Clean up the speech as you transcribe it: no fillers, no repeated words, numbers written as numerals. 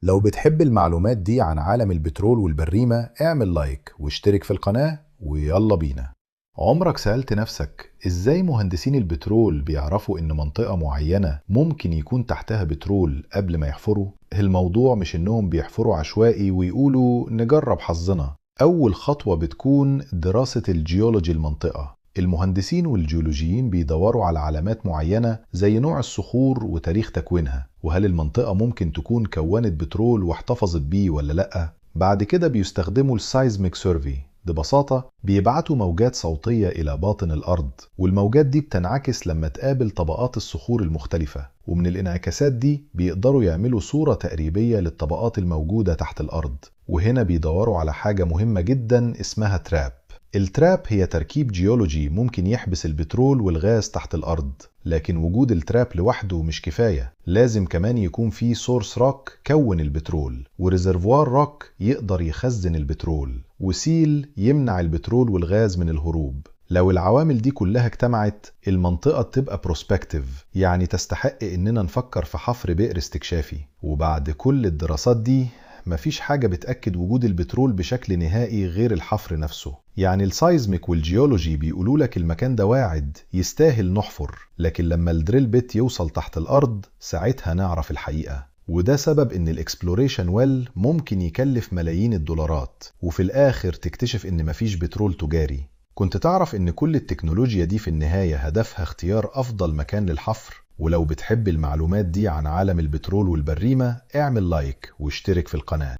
لو بتحب المعلومات دي عن عالم البترول والبريمة اعمل لايك واشترك في القناة ويلا بينا. عمرك سألت نفسك ازاي مهندسين البترول بيعرفوا ان منطقة معينة ممكن يكون تحتها بترول قبل ما يحفروا؟ الموضوع مش انهم بيحفروا عشوائي ويقولوا نجرب حظنا. اول خطوة بتكون دراسة الجيولوجي المنطقة. المهندسين والجيولوجيين بيدوروا على علامات معينة زي نوع الصخور وتاريخ تكوينها، وهل المنطقة ممكن تكون كونت بترول واحتفظت بيه ولا لأ. بعد كده بيستخدموا السايزميك سيرفي. ببساطة بيبعتوا موجات صوتية إلى باطن الأرض، والموجات دي بتنعكس لما تقابل طبقات الصخور المختلفة، ومن الانعكاسات دي بيقدروا يعملوا صورة تقريبية للطبقات الموجودة تحت الأرض. وهنا بيدوروا على حاجة مهمة جدا اسمها تراب. التراب هي تركيب جيولوجي ممكن يحبس البترول والغاز تحت الأرض، لكن وجود التراب لوحده مش كفاية، لازم كمان يكون في سورس روك كون البترول، وريزرفوار روك يقدر يخزن البترول، وسيل يمنع البترول والغاز من الهروب. لو العوامل دي كلها اجتمعت المنطقة تبقى بروسبكتيف، يعني تستحق اننا نفكر في حفر بئر استكشافي. وبعد كل الدراسات دي مفيش حاجة بتأكد وجود البترول بشكل نهائي غير الحفر نفسه. يعني السايزميك والجيولوجي بيقولوا لك المكان ده واعد يستاهل نحفر، لكن لما الدريل بيت يوصل تحت الأرض ساعتها نعرف الحقيقة. وده سبب ان الاكسبلوريشن ويل ممكن يكلف ملايين الدولارات، وفي الآخر تكتشف ان مفيش بترول تجاري. كنت تعرف ان كل التكنولوجيا دي في النهاية هدفها اختيار أفضل مكان للحفر؟ ولو بتحب المعلومات دي عن عالم البترول والبريمة اعمل لايك واشترك في القناة.